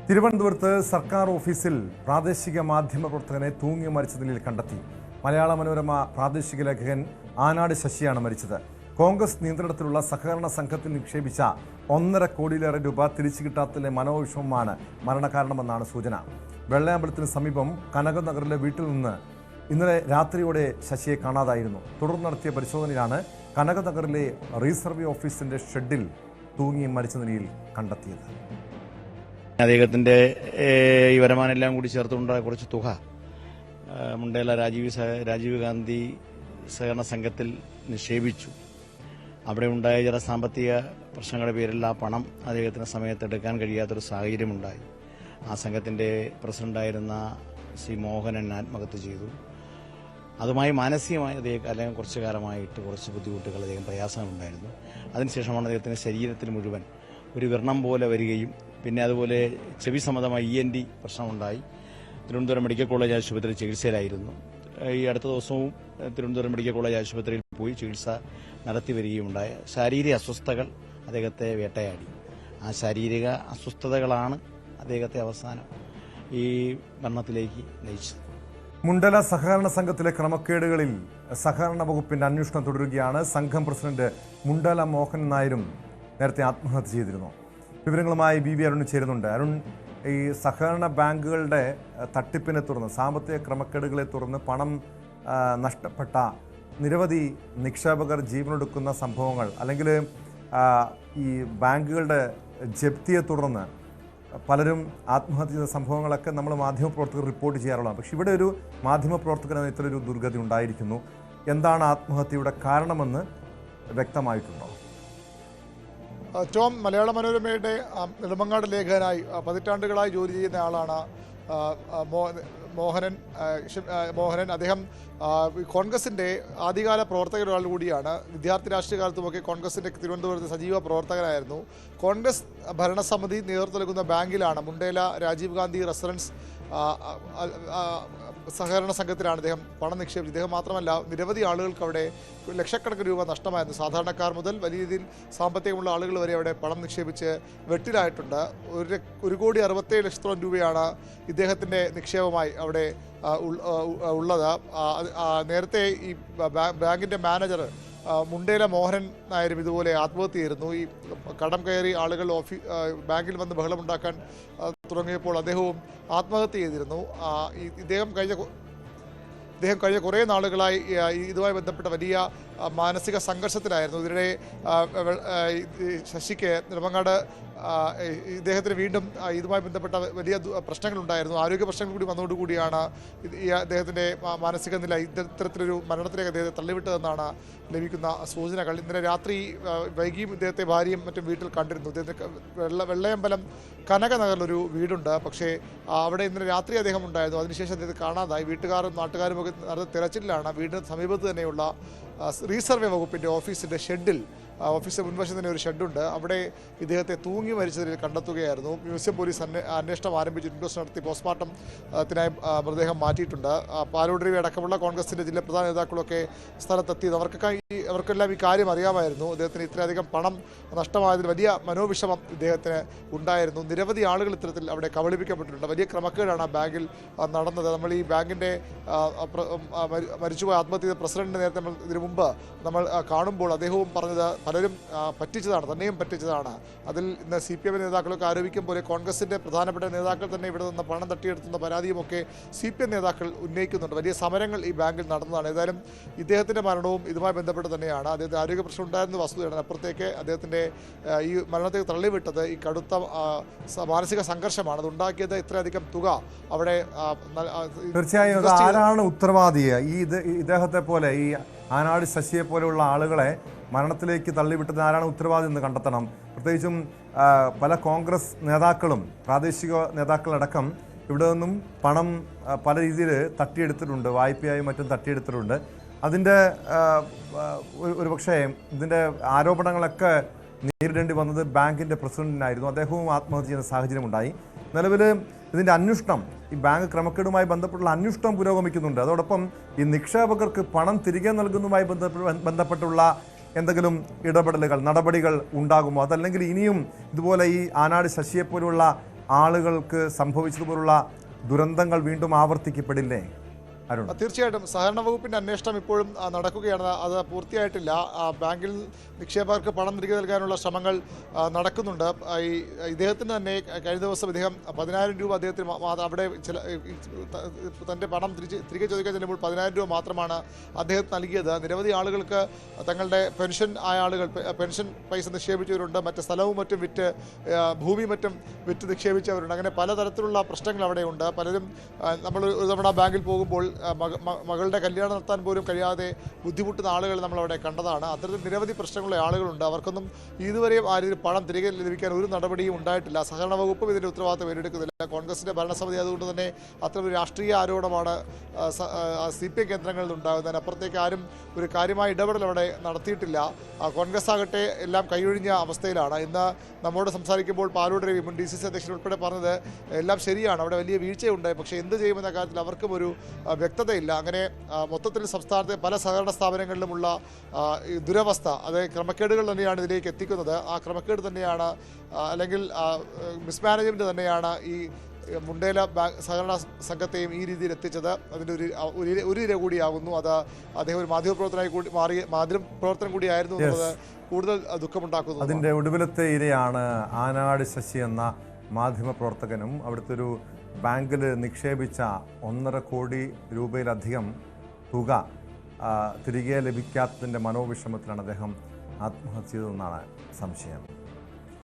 തിരുവനന്തപുരത്ത് സർക്കാർ ഓഫീസിൽ പ്രാദേശിക മാധ്യമ പ്രവർത്തകനെ തൂങ്ങി മരിച്ച നിലയിൽ കണ്ടെത്തി. മലയാള മനോരമ പ്രാദേശിക ലേഖകൻ ആനാട് ശശിയാണ് മരിച്ചത്. കോൺഗ്രസ് നിയന്ത്രണത്തിലുള്ള സഹകരണ സംഘത്തിൽ നിക്ഷേപിച്ച 1.5 കോടിയിലേറെ രൂപ തിരിച്ചു കിട്ടാത്തതിലെ മനോവിഷമമാണ് മരണകാരണമെന്നാണ് സൂചന. വെള്ളയമ്പലത്തിന് സമീപം കനകനഗറിലെ വീട്ടിൽ നിന്ന് ഇന്നലെ രാത്രിയോടെ ശശിയെ കാണാതായിരുന്നു. തുടർന്ന് നടത്തിയ പരിശോധനയിലാണ് കനകനഗറിലെ റീസർവേ ഓഫീസിന്റെ ഷെഡിൽ തൂങ്ങി മരിച്ച നിലയിൽ കണ്ടെത്തിയത്. അദ്ദേഹത്തിന്റെ ഈ വരുമാനമെല്ലാം കൂടി ചേർത്തുകൊണ്ട കുറച്ച് തുക മുണ്ടേല രാജീവ് ഗാന്ധി സഹകരണ സംഘത്തിൽ നിക്ഷേപിച്ചു. അവിടെ ഉണ്ടായ ചില സാമ്പത്തിക പ്രശ്നങ്ങളുടെ പേരിൽ ആ പണം അദ്ദേഹത്തിന് സമയത്ത് എടുക്കാൻ കഴിയാത്തൊരു സാഹചര്യമുണ്ടായി. ആ സംഘത്തിന്റെ പ്രസിഡന്റായിരുന്ന ശ്രീ മോഹനൻ ആത്മഹത്യ ചെയ്തു. അതുമായി മാനസികമായി അല്ലെങ്കിൽ കുറച്ചു കാലമായിട്ട് കുറച്ച് ബുദ്ധിമുട്ടുകൾ, അദ്ദേഹം പ്രയാസങ്ങളുണ്ടായിരുന്നു. അതിനുശേഷമാണ് അദ്ദേഹത്തിന്റെ ശരീരത്തിൽ മുഴുവൻ ഒരു വ്രണം പോലെ വരികയും പിന്നെ അതുപോലെ ചെവി സംബന്ധമായ ENT പ്രശ്നമുണ്ടായി. തിരുവനന്തപുരം മെഡിക്കൽ കോളേജ് ആശുപത്രിയിൽ ചികിത്സയിലായിരുന്നു. ഈ അടുത്ത ദിവസവും തിരുവനന്തപുരം മെഡിക്കൽ കോളേജ് ആശുപത്രിയിൽ പോയി ചികിത്സ നടത്തി വരികയുണ്ടായ ശാരീരിക അസ്വസ്ഥതകൾ അദ്ദേഹത്തെ വേട്ടയാടി. ആ ശാരീരിക അസ്വസ്ഥതകളാണ് അദ്ദേഹത്തെ അവസാനം ഈ മരണത്തിലേക്ക് നയിച്ചത്. മുണ്ടല സഹകരണ സംഘത്തിലെ ക്രമക്കേടുകളിൽ സഹകരണ വകുപ്പിന്റെ അന്വേഷണം തുടരുകയാണ്. സംഘം പ്രസിഡന്റ് മുണ്ടല മോഹൻ നായരും നേരത്തെ ആത്മഹത്യ ചെയ്തിരുന്നു. വിവരങ്ങളുമായി BV അരുൺ ചേരുന്നുണ്ട്. അരുൺ, ഈ സഹകരണ ബാങ്കുകളുടെ തട്ടിപ്പിനെ തുടർന്ന്, സാമ്പത്തിക ക്രമക്കേടുകളെ തുടർന്ന് പണം നഷ്ടപ്പെട്ട നിരവധി നിക്ഷേപകർ ജീവനൊടുക്കുന്ന സംഭവങ്ങൾ, അല്ലെങ്കിൽ ഈ ബാങ്കുകളുടെ ജപ്തിയെ തുടർന്ന് പലരും ആത്മഹത്യ ചെയ്ത സംഭവങ്ങളൊക്കെ നമ്മൾ മാധ്യമപ്രവർത്തകർ റിപ്പോർട്ട് ചെയ്യാറുള്ളതാണ്. പക്ഷേ ഇവിടെ ഒരു മാധ്യമപ്രവർത്തകന് ഇത്രയൊരു ദുർഗതി ഉണ്ടായിരിക്കുന്നു. എന്താണ് ആത്മഹത്യയുടെ കാരണമെന്ന് വ്യക്തമായിട്ടുണ്ടോ? ടോം, മലയാള മനോരമയുടെ നെടുമങ്ങാട് ലേഖകനായി പതിറ്റാണ്ടുകളായി ജോലി ചെയ്യുന്ന ആളാണ് മോഹനൻ. അദ്ദേഹം കോൺഗ്രസിൻ്റെ ആദ്യകാല പ്രവർത്തകരിൽ കൂടിയാണ്. വിദ്യാർത്ഥി രാഷ്ട്രീയ കാലത്തുമൊക്കെ കോൺഗ്രസിൻ്റെ തിരുവനന്തപുരത്ത് സജീവ പ്രവർത്തകനായിരുന്നു. കോൺഗ്രസ് ഭരണസമിതി നേതൃത്വം നൽകുന്ന ബാങ്കിലാണ്, മുണ്ടേല രാജീവ് ഗാന്ധി റെസിഡൻസ് സഹകരണ സംഘത്തിലാണ് അദ്ദേഹം പണം നിക്ഷേപിച്ചത്. ഇദ്ദേഹം മാത്രമല്ല, നിരവധി ആളുകൾക്ക് അവിടെ ലക്ഷക്കണക്കിന് രൂപ നഷ്ടമായിരുന്നു. സാധാരണക്കാർ മുതൽ വലിയ രീതിയിൽ സാമ്പത്തികമുള്ള ആളുകൾ വരെ അവിടെ പണം നിക്ഷേപിച്ച് വെട്ടിലായിട്ടുണ്ട്. 1,67,00,000 രൂപയാണ് ഇദ്ദേഹത്തിൻ്റെ നിക്ഷേപമായി അവിടെ ഉള്ളത്. നേരത്തെ ഈ ബാങ്കിൻ്റെ മാനേജർ മുണ്ടേല മോഹനൻ നായരും ഇതുപോലെ ആത്മഹത്യ ചെയ്തിരുന്നു. ഈ കടം കയറി ആളുകൾ ബാങ്കിൽ വന്ന് ബഹളമുണ്ടാക്കാൻ തുടങ്ങിയപ്പോൾ അദ്ദേഹവും ആത്മഹത്യ ചെയ്തിരുന്നു. ഇദ്ദേഹം കഴിഞ്ഞ കുറേ നാളുകളായി ഇതുമായി ബന്ധപ്പെട്ട വലിയ മാനസിക സംഘർഷത്തിലായിരുന്നു. ഇതിനിടെ ശശിക്ക് നെടുമങ്ങാട് ഇദ്ദേഹത്തിന് വീണ്ടും ഇതുമായി ബന്ധപ്പെട്ട വലിയ പ്രശ്നങ്ങളുണ്ടായിരുന്നു. ആരോഗ്യ പ്രശ്നങ്ങൾ കൂടി വന്നതോടുകൂടിയാണ് ഈ അദ്ദേഹത്തിൻ്റെ മാനസിക നില ഇത്തരത്തിലൊരു മരണത്തിലേക്ക് അദ്ദേഹത്തെ തള്ളിവിട്ടതെന്നാണ് ലഭിക്കുന്ന സൂചനകൾ. ഇന്നലെ രാത്രി വൈകിയും ഇദ്ദേഹത്തെ ഭാര്യയും മറ്റും വീട്ടിൽ കണ്ടിരുന്നു. ഇദ്ദേഹത്തിന് വെള്ളയമ്പലം കനകനഗറിലൊരു വീടുണ്ട്. പക്ഷേ അവിടെ ഇന്നലെ രാത്രി അദ്ദേഹം ഉണ്ടായിരുന്നു. അതിനുശേഷം അദ്ദേഹത്തെ കാണാതായി. വീട്ടുകാരും നാട്ടുകാരും ഒക്കെ നടന്ന തിരച്ചിലാണ്. വീടിന് സമീപത്ത് തന്നെയുള്ള റീസർവേ വകുപ്പിൻ്റെ ഓഫീസിൻ്റെ ഷെഡിൽ, ഓഫീസിന് മുൻവശം തന്നെ ഒരു ഷെഡുണ്ട്, അവിടെ ഇദ്ദേഹത്തെ തൂങ്ങി മരിച്ചതിൽ കണ്ടെത്തുകയായിരുന്നു. മ്യൂസിയം പോലീസ് അന്വേഷണം ആരംഭിച്ച് ഇൻക്വസ്റ്റ് നടത്തി പോസ്റ്റ്മോർട്ടത്തിനായി മൃതദേഹം മാറ്റിയിട്ടുണ്ട്. പാലോട് രവി അടക്കമുള്ള കോൺഗ്രസിൻ്റെ ജില്ലാ പ്രധാന നേതാക്കളൊക്കെ സ്ഥലത്തെത്തിയത്. അവർക്കെല്ലാം ഈ കാര്യം അറിയാമായിരുന്നു. ഇദ്ദേഹത്തിന് ഇത്രയധികം പണം നഷ്ടമായതിൽ വലിയ മനോവിഷമം ഇദ്ദേഹത്തിന് ഉണ്ടായിരുന്നു. നിരവധി ആളുകൾ ഇത്തരത്തിൽ അവിടെ കബളിപ്പിക്കപ്പെട്ടിട്ടുണ്ട്. വലിയ ക്രമക്കേടാണ് ബാങ്കിൽ നടന്നത്. നമ്മൾ ഈ ബാങ്കിൻ്റെ മരിച്ചുപോയ ആത്മഹത്യ ചെയ്ത പ്രസിഡന്റിനെ നേരത്തെ നമ്മൾ ഇതിനു മുമ്പ് നമ്മൾ കാണുമ്പോൾ അദ്ദേഹവും പറഞ്ഞത് പലരും പറ്റിച്ചതാണ്, തന്നെയും പറ്റിച്ചതാണ്. അതിൽ ഇന്ന് CPM നേതാക്കളൊക്കെ ആരോപിക്കും പോലെ കോൺഗ്രസിൻ്റെ പ്രധാനപ്പെട്ട നേതാക്കൾ തന്നെ ഇവിടെ നിന്ന് പണം തട്ടിയെടുത്തുന്ന പരാതിയുമൊക്കെ CPM നേതാക്കൾ ഉന്നയിക്കുന്നുണ്ട്. വലിയ സമരങ്ങൾ ഈ ബാങ്കിൽ നടന്നതാണ്. ഏതായാലും ഇദ്ദേഹത്തിൻ്റെ മരണവും ഇതുമായി ബന്ധപ്പെട്ട് തന്നെയാണ്. അദ്ദേഹത്തിന് ആരോഗ്യ പ്രശ്നം ഉണ്ടായിരുന്ന വസ്തുതയാണ്. അപ്പുറത്തേക്ക് അദ്ദേഹത്തിൻ്റെ ഈ മരണത്തേക്ക് തള്ളിവിട്ടത് ഈ കടുത്ത മാനസിക സംഘർഷമാണ്. അതുണ്ടാക്കിയത് ഇത്രയധികം തുക അവിടെ. തീർച്ചയായും ആരാണ് ഉത്തരവാദി? ഇദ്ദേഹത്തെ പോലെ, ഈ ആനാട് ശശിയെ പോലെയുള്ള ആളുകളെ മരണത്തിലേക്ക് തള്ളിവിട്ടത് ആരാണ് ഉത്തരവാദി എന്ന് കണ്ടെത്തണം. പ്രത്യേകിച്ചും പല കോൺഗ്രസ് നേതാക്കളും പ്രാദേശിക നേതാക്കളടക്കം ഇവിടെ നിന്നും പണം പല രീതിയിൽ തട്ടിയെടുത്തിട്ടുണ്ട്, വായ്പയായും മറ്റും തട്ടിയെടുത്തിട്ടുണ്ട്. അതിൻ്റെ ഒരുപക്ഷേ ഇതിൻ്റെ ആരോപണങ്ങളൊക്കെ നേരിടേണ്ടി വന്നത് ബാങ്കിൻ്റെ പ്രസിഡന്റിനായിരുന്നു. അദ്ദേഹവും ആത്മഹത്യ ചെയ്യുന്ന സാഹചര്യമുണ്ടായി. നിലവിൽ ഇതിൻ്റെ അന്വേഷണം, ഈ ബാങ്ക് ക്രമക്കേടുമായി ബന്ധപ്പെട്ടുള്ള അന്വേഷണം പുരോഗമിക്കുന്നുണ്ട്. അതോടൊപ്പം ഈ നിക്ഷേപകർക്ക് പണം തിരികെ നൽകുന്നതുമായി ബന്ധപ്പെട്ടുള്ള എന്തെങ്കിലും ഇടപെടലുകൾ, നടപടികൾ ഉണ്ടാകുമോ? അതല്ലെങ്കിൽ ഇനിയും ഇതുപോലെ ഈ ആനാട് ശശിയെപ്പോലുള്ള ആളുകൾക്ക് സംഭവിച്ചതുപോലുള്ള ദുരന്തങ്ങൾ വീണ്ടും ആവർത്തിക്കപ്പെടില്ലേ അരുൺ? തീർച്ചയായിട്ടും സഹകരണ വകുപ്പിന്റെ അന്വേഷണം ഇപ്പോഴും നടക്കുകയാണ്. അത് പൂർത്തിയായിട്ടില്ല. ബാങ്കിൽ നിക്ഷേപകർക്ക് പണം തിരികെ നൽകാനുള്ള ശ്രമങ്ങൾ നടക്കുന്നുണ്ട്. ഇദ്ദേഹത്തിന് തന്നെ കഴിഞ്ഞ ദിവസം ഇദ്ദേഹം 10,000 രൂപ അദ്ദേഹത്തിന് അവിടെ തൻ്റെ പണം തിരികെ ചോദിക്കാൻ ചെല്ലുമ്പോൾ 10,000 രൂപ മാത്രമാണ് അദ്ദേഹം നൽകിയത്. നിരവധി ആളുകൾക്ക് തങ്ങളുടെ പെൻഷൻ ആയ ആളുകൾ പെൻഷൻ പൈസ നിക്ഷേപിച്ചവരുണ്ട്, മറ്റ് സ്ഥലവും മറ്റും വിറ്റ് ഭൂമി മറ്റും വിറ്റ് നിക്ഷേപിച്ചവരുണ്ട്. അങ്ങനെ പലതരത്തിലുള്ള പ്രശ്നങ്ങൾ അവിടെയുണ്ട്. പലരും നമ്മൾ ഒരു തവണ ബാങ്കിൽ പോകുമ്പോൾ മകളുടെ കല്യാണം നടത്താൻ പോലും കഴിയാതെ ബുദ്ധിമുട്ടുന്ന ആളുകൾ നമ്മളവിടെ കണ്ടതാണ്. അത്തരത്തിൽ നിരവധി പ്രശ്നങ്ങളുള്ള ആളുകളുണ്ട്. അവർക്കൊന്നും ഇതുവരെയും ആ രീതിയിൽ പണം തിരികെ ലഭിക്കാൻ ഒരു നടപടിയും ഉണ്ടായിട്ടില്ല. സഹകരണ വകുപ്പും ഇതിൻ്റെ ഉത്തരവാദിത്തം ഏറ്റെടുക്കുന്നില്ല. കോൺഗ്രസിൻ്റെ ഭരണസമിതി അതുകൊണ്ട് തന്നെ അത്തരമൊരു രാഷ്ട്രീയ ആരോപണമാണ് CPM കേന്ദ്രങ്ങളിൽ ഉണ്ടാകുന്നത്. അതിനപ്പുറത്തേക്ക് ആരും ഒരു കാര്യമായ ഇടപെടൽ അവിടെ നടത്തിയിട്ടില്ല. കോൺഗ്രസ് ആകട്ടെ എല്ലാം കൈയൊഴിഞ്ഞ അവസ്ഥയിലാണ്. ഇന്ന് നമ്മോട് സംസാരിക്കുമ്പോൾ പാലോട് രവി മുൻ DCC അധ്യക്ഷൻ ഉൾപ്പെടെ പറഞ്ഞത് എല്ലാം ശരിയാണ്, അവിടെ വലിയ വീഴ്ചയുണ്ടായി, പക്ഷേ എന്ത് ചെയ്യുമെന്ന കാര്യത്തിൽ അവർക്കും ഒരു വ്യക്തതയില്ല. അങ്ങനെ മൊത്തത്തിൽ സംസ്ഥാനത്തെ പല സഹകരണ സ്ഥാപനങ്ങളിലുമുള്ള ഈ ദുരവസ്ഥ, അത് ക്രമക്കേടുകൾ തന്നെയാണ് ഇതിലേക്ക് എത്തിക്കുന്നത്. ആ ക്രമക്കേട് തന്നെയാണ് അല്ലെങ്കിൽ മിസ്മാനേജ്മെൻറ്റ് തന്നെയാണ് ഈ മുണ്ടേല സഹകരണ സംഘത്തെയും ഈ രീതിയിൽ എത്തിച്ചത്. അതിൻ്റെ ഒരു ഇര കൂടിയാകുന്നു. അത് അദ്ദേഹം ഒരു മാധ്യമപ്രവർത്തനായി കൂടി മാധ്യമപ്രവർത്തനം കൂടിയായിരുന്നു എന്നുള്ളത് കൂടുതൽ ദുഃഖമുണ്ടാക്കുന്നു. അതിൻ്റെ ഒടുവിലത്തെ ഇരയാണ് ആനാട് ശശി എന്ന മാധ്യമപ്രവർത്തകനും അവിടുത്തെ ഒരു ബാങ്കിൽ നിക്ഷേപിച്ച 1.5 കോടി രൂപയിലധികം തുക തിരികെ ലഭിക്കാത്തതിൻ്റെ മനോവിഷമത്തിലാണ് അദ്ദേഹം ആത്മഹത്യ ചെയ്തതെന്നാണ് സംശയം.